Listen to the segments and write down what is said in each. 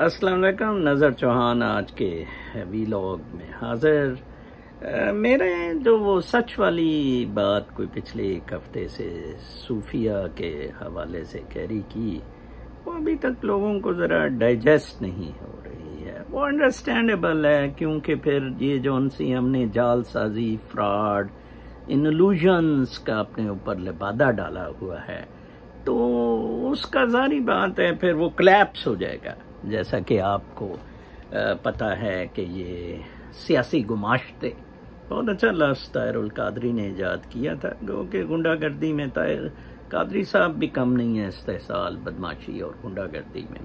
अस्सलाम वालेकुम। नज़र चौहान आज के वीलॉग में हाजिर। मेरे जो वो सच वाली बात कोई पिछले एक हफ्ते से सूफिया के हवाले से कैरी की, वो अभी तक लोगों को ज़रा डाइजेस्ट नहीं हो रही है। वो अंडरस्टैंडेबल है, क्योंकि फिर ये जो उनसे हमने जालसाजी, फ्रॉड, इल्यूजन्स का अपने ऊपर लिबादा डाला हुआ है, तो उसका जारी बात है फिर वो कोलैप्स हो जाएगा। जैसा कि आपको पता है कि ये सियासी गुमाश्ते बहुत अच्छा लफ्ज़ ताहिरुल कादरी ने ईजाद किया था, जो कि गुंडागर्दी में ताहिर कादरी साहब भी कम नहीं है, इस्तेहसाल, बदमाशी और गुंडागर्दी में।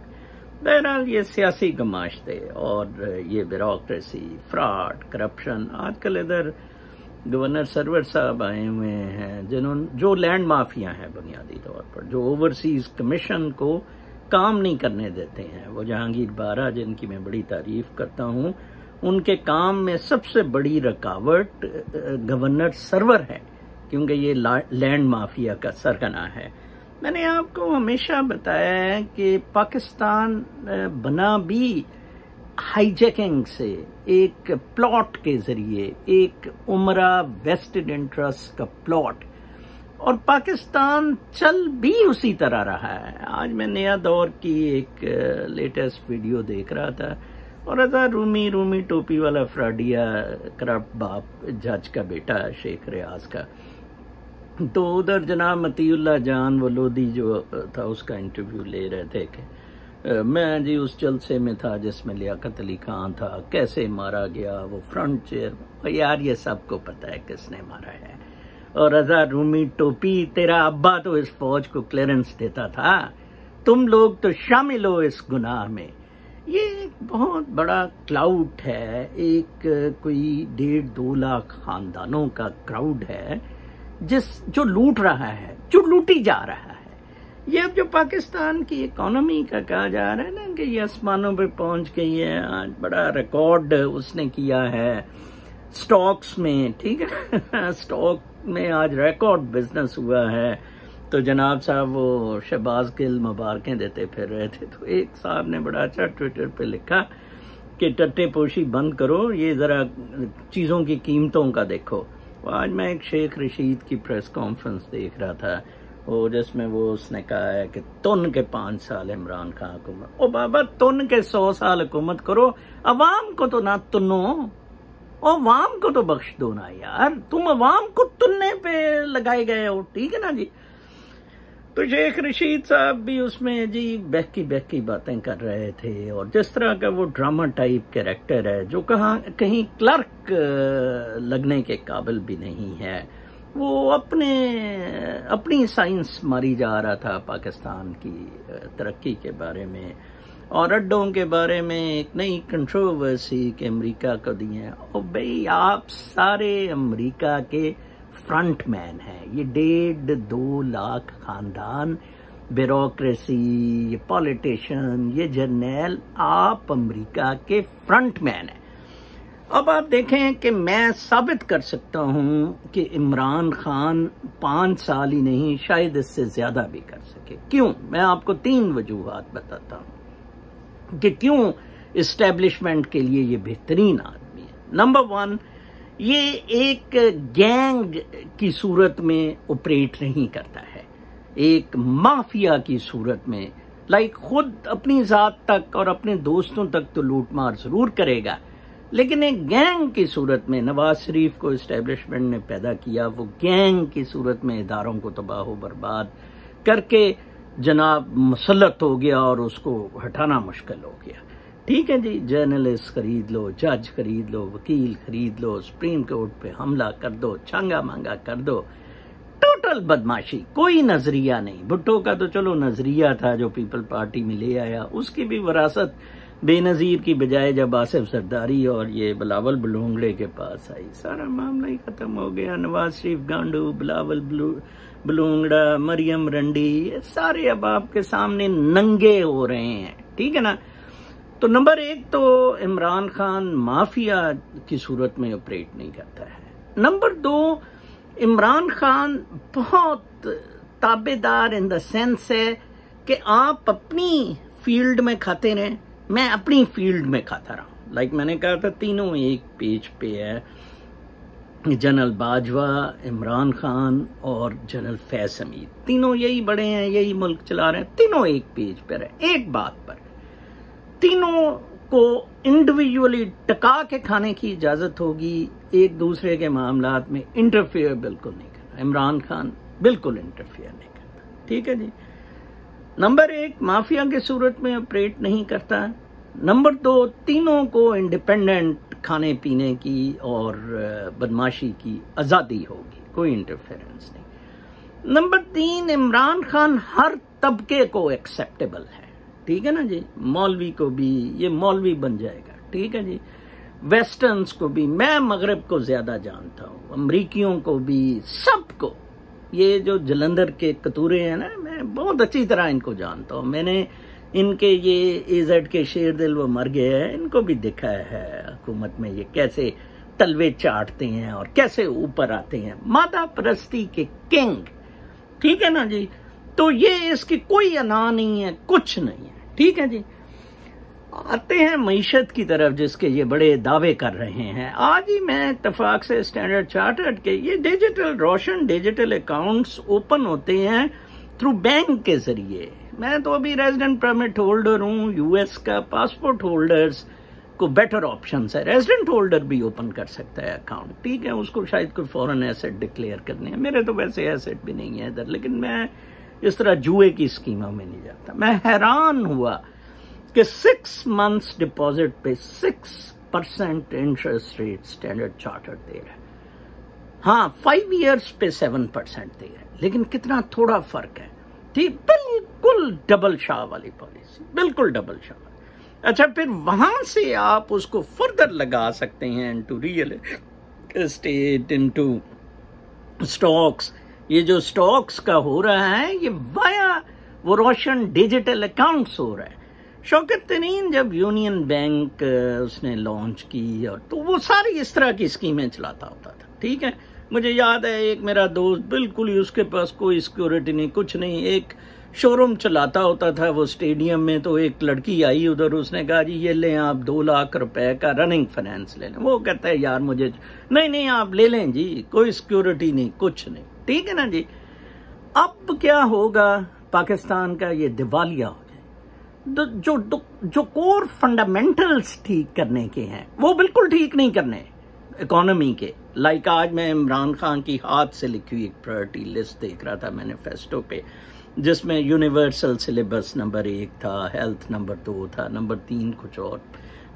बहरहाल ये सियासी गुमाश्ते और ये ब्यूरोक्रेसी, फ्रॉड, करप्शन। आजकल इधर गवर्नर सरवर साहब आए हुए हैं जो लैंड माफिया हैं, बुनियादी तौर पर जो ओवरसीज कमीशन को काम नहीं करने देते हैं। वो जहांगीर बारा, जिनकी मैं बड़ी तारीफ करता हूँ, उनके काम में सबसे बड़ी रुकावट गवर्नर सरवर है, क्योंकि ये लैंड माफिया का सरगना है। मैंने आपको हमेशा बताया है कि पाकिस्तान बना भी हाईजैकिंग से, एक प्लॉट के जरिए, एक उमरा वेस्टेड इंटरेस्ट का प्लॉट, और पाकिस्तान चल भी उसी तरह रहा है। आज मैं नया दौर की एक लेटेस्ट वीडियो देख रहा था, और ऐसा रूमी टोपी वाला फ्राडिया, करप्ट बाप, जज का बेटा शेख रियाज का, तो उधर जनाब मतीउल्लाह जान वो लोधी जो था उसका इंटरव्यू ले रहे थे कि मैं जी उस जलसे में था जिसमें लियाकत अली खान था, कैसे मारा गया वो फ्रंट चेयर। यार ये सबको पता है किसने मारा है। और रजा रूमी टोपी, तेरा अब्बा तो इस फौज को क्लियरेंस देता था, तुम लोग तो शामिल हो इस गुनाह में। ये एक बहुत बड़ा क्लाउड है, एक कोई 1.5-2 लाख खानदानों का क्राउड है जो लूट रहा है, जो लूटी जा रहा है। ये अब जो पाकिस्तान की इकोनॉमी का कहा जा रहा है ना कि ये आसमानों पे पहुंच गई है, आज बड़ा रिकॉर्ड उसने किया है स्टॉक्स में, ठीक है स्टॉक में आज रिकॉर्ड बिजनेस हुआ है। तो जनाब साहब वो शहबाज गिल मुबारकें देते फिर रहे थे, तो एक साहब ने बड़ा अच्छा ट्विटर पे लिखा कि टट्टे पोशी बंद करो, ये जरा चीज़ों की कीमतों का देखो। आज मैं एक शेख रशीद की प्रेस कॉन्फ्रेंस देख रहा था, और जिसमें वो उसने कहा है कि तुन के 5 साल इमरान खान हुकूमत। ओ बाबा, तुन के 100 साल हुकूमत करो, अवाम को तो ना तुनो, और अवाम को तो बख्श दो ना यार, तुम अवाम को तुनने पे लगाए गए हो, ठीक है ना जी। तो शेख रशीद साहब भी उसमें जी बहकी बातें कर रहे थे, और जिस तरह का वो ड्रामा टाइप कैरेक्टर है जो कहीं क्लर्क लगने के काबिल भी नहीं है, वो अपनी साइंस मारी जा रहा था पाकिस्तान की तरक्की के बारे में और अड्डों के बारे में। एक नई कंट्रोवर्सी के अमेरिका को दी है। और भाई आप सारे अमेरिका के फ्रंट मैन हैं, ये 1.5-2 लाख खानदान, ब्यूरोक्रेसी, ये पॉलिटिशियन, ये जर्नल, आप अमेरिका के फ्रंट मैन हैं। अब आप देखें कि मैं साबित कर सकता हूं कि इमरान खान 5 साल ही नहीं, शायद इससे ज्यादा भी कर सके। क्यों? मैं आपको 3 वजूहात बताता हूं कि क्यों इस्टेब्लिशमेंट के लिए ये बेहतरीन आदमी है। नंबर 1, ये एक गैंग की सूरत में ऑपरेट नहीं करता है, एक माफिया की सूरत में। खुद अपनी जात तक और अपने दोस्तों तक तो लूटमार जरूर करेगा, लेकिन एक गैंग की सूरत में नवाज शरीफ को इस्टेब्लिशमेंट ने पैदा किया, वो गैंग की सूरत में इदारों को तबाह बर्बाद करके जनाब मुसल्लत हो गया और उसको हटाना मुश्किल हो गया। ठीक है जी, जर्नलिस्ट खरीद लो, जज खरीद लो, वकील खरीद लो, सुप्रीम कोर्ट पे हमला कर दो, छांगा मांगा कर दो, टोटल बदमाशी, कोई नजरिया नहीं। भुट्टो का तो चलो नजरिया था जो पीपल पार्टी में ले आया, उसकी भी विरासत बेनजीर की बजाय जब आसिफ सरदारी और ये बिलावल बलूंगड़े के पास आई, सारा मामला ही खत्म हो गया। नवाज शरीफ गांडू, बिलावल बलूंगड़ा, मरियम रंडी, ये सारे अब आपके सामने नंगे हो रहे हैं, ठीक है ना। तो नंबर 1 तो इमरान खान माफिया की सूरत में ऑपरेट नहीं करता है। नंबर 2, इमरान खान बहुत ताबेदार इन द सेंस है कि आप अपनी फील्ड में खाते रहें, मैं अपनी फील्ड में खाता रहा हूँ। लाइक मैंने कहा था, तीनों एक पेज पे है, जनरल बाजवा, इमरान खान और जनरल फैज हमीद, तीनों यही बड़े हैं, यही मुल्क चला रहे हैं, तीनों एक पेज पर है, एक बात पर। तीनों को इंडिविजुअली टका के खाने की इजाजत होगी, एक दूसरे के मामलात में इंटरफेयर बिल्कुल नहीं करना। इमरान खान बिल्कुल इंटरफेयर नहीं करता, ठीक है जी। नंबर 1, माफिया की सूरत में ऑपरेट नहीं करता। नंबर 2, तीनों को इंडिपेंडेंट खाने पीने की और बदमाशी की आज़ादी होगी, कोई इंटरफेरेंस नहीं। नंबर 3, इमरान खान हर तबके को एक्सेप्टेबल है, ठीक है ना जी। मौलवी को भी, ये मौलवी बन जाएगा, ठीक है जी। वेस्टर्न्स को भी, मैं मगरब को ज्यादा जानता हूँ, अमरीकियों को भी, सबको। ये जो जलंधर के कतूरे हैं ना, मैं बहुत अच्छी तरह इनको जानता हूँ। मैंने इनके ये एजेड के शेर दिल वो मर गए हैं, इनको भी देखा है हुकूमत में ये कैसे तलवे चाटते हैं और कैसे ऊपर आते हैं, माता परस्ती के किंग, ठीक है ना जी। तो ये इसकी कोई अना नहीं है, कुछ नहीं है, ठीक है जी। आते हैं मईशत की तरफ, जिसके ये बड़े दावे कर रहे हैं। आज ही मैं इत्तेफाक से स्टैंडर्ड चार्टर्ड के ये डिजिटल रोशन डिजिटल अकाउंट्स ओपन होते हैं थ्रू बैंक के जरिए। मैं तो अभी रेजिडेंट परमिट होल्डर हूँ, यूएस का पासपोर्ट होल्डर्स को बेटर ऑप्शन है, रेजिडेंट होल्डर भी ओपन कर सकता है अकाउंट, ठीक है। उसको शायद कोई फॉरेन एसेट डिक्लेयर करने हैं, मेरे तो वैसे एसेट भी नहीं है इधर, लेकिन मैं इस तरह जुए की स्कीमों में नहीं जाता। मैं हैरान हुआ कि 6 months डिपॉजिट पे 6% इंटरेस्ट रेट स्टैंडर्ड चार्टर्ड दे रहा है। हाँ, 5 years पे 7% दे रहा है, लेकिन कितना थोड़ा फर्क है, ठीक। बिल्कुल डबल शाह वाली पॉलिसी, बिल्कुल डबल शाह। अच्छा, फिर वहां से आप उसको फर्दर लगा सकते हैं into real estate, into stocks. ये जो स्टॉक्स का हो रहा है, ये वाया वो रोशन डिजिटल अकाउंट्स हो रहा है। शौकत तरीन जब यूनियन बैंक उसने लॉन्च की, और तो वो सारी इस तरह की स्कीमें चलाता होता था, ठीक है। मुझे याद है, एक मेरा दोस्त, बिल्कुल ही उसके पास कोई सिक्योरिटी नहीं, कुछ नहीं, एक शोरूम चलाता होता था वो स्टेडियम में। तो एक लड़की आई उधर, उसने कहा जी ये लें आप 2 लाख रुपए का रनिंग फाइनेंस ले लें। वो कहता है यार मुझे, नहीं आप ले लें जी, कोई सिक्योरिटी नहीं, कुछ नहीं, ठीक है ना जी। अब क्या होगा, पाकिस्तान का ये दिवालिया हो जाए। जो कोर फंडामेंटल्स ठीक करने के हैं वो बिल्कुल ठीक नहीं करने इकोनॉमी के। लाइक आज मैं इमरान खान की हाथ से लिखी हुई एक प्रायोरिटी लिस्ट देख रहा था मैनिफेस्टो पे, जिसमें यूनिवर्सल सिलेबस नंबर 1 था, हेल्थ नंबर 2 था, नंबर 3 कुछ और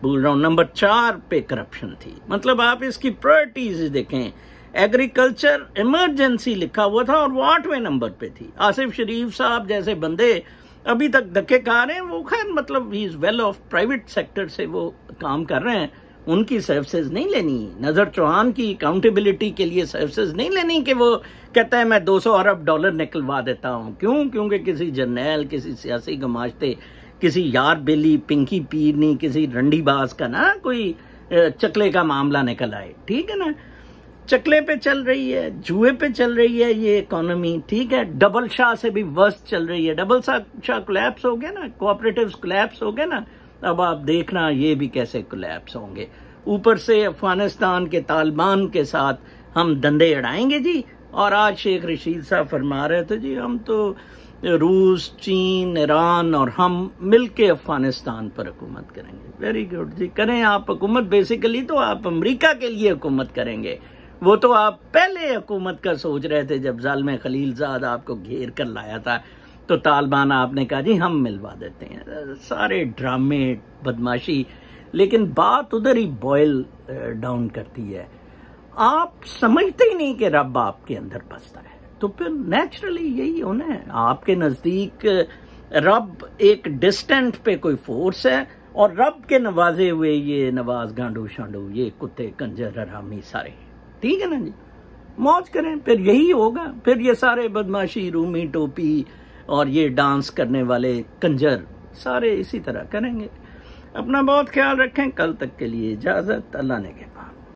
भूल रहा हूँ, नंबर 4 पे करप्शन थी। मतलब आप इसकी प्रायोरिटीज देखें, एग्रीकल्चर इमरजेंसी लिखा हुआ था और वो 8वें नंबर पे थी। आसिफ शरीफ साहब जैसे बंदे अभी तक धक्के खा रहे हैं, वो खैर मतलब he is well of, private sector से वो काम कर रहे हैं, उनकी सर्विसेज नहीं लेनी। नजर चौहान की अकाउंटेबिलिटी के लिए सर्विसेज नहीं लेनी कि वो कहता है मैं 200 अरब डॉलर निकलवा देता हूं। क्यों? क्योंकि किसी जर्नैल, किसी सियासी गमाश्ते, किसी यार बेली, पिंकी पीरनी, किसी रंडीबाज का ना कोई चकले का मामला निकल आए, ठीक है ना। चकले पे चल रही है, जुए पे चल रही है ये इकोनॉमी, ठीक है। डबल शाह से भी वर्स्ट चल रही है। डबल शाह कोलैप्स हो गया ना, कोऑपरेटिव्स कोलैप्स हो गए ना, अब आप देखना ये भी कैसे कोलैप्स होंगे। ऊपर से अफगानिस्तान के तालिबान के साथ हम धंधे अड़ाएंगे जी। और आज शेख रशीद साहब फरमा रहे थे जी हम तो रूस, चीन, ईरान और हम मिलके अफगानिस्तान पर हुकूमत करेंगे। वेरी गुड जी, करें आप हुकूमत। बेसिकली तो आप अमेरिका के लिए हुकूमत करेंगे, वो तो आप पहले हुकूमत का सोच रहे थे जब जालिम खलीलजाद आपको घेर कर लाया था, तो तालिबान आपने कहा जी हम मिलवा देते हैं। सारे ड्रामे, बदमाशी, लेकिन बात उधर ही बॉयल डाउन करती है। आप समझते ही नहीं कि रब आपके अंदर बसता है, तो फिर नेचुरली यही होना है। आपके नजदीक रब एक डिस्टेंट पे कोई फोर्स है, और रब के नवाजे हुए ये नवाज गांडू शांडू, ये कुत्ते कंजर हरामी सारे, ठीक है ना जी। मौज करें, फिर यही होगा। फिर ये सारे बदमाशी, रूमी टोपी और ये डांस करने वाले कंजर सारे इसी तरह करेंगे। अपना बहुत ख्याल रखें। कल तक के लिए इजाजत, अल्लाह ने के पास।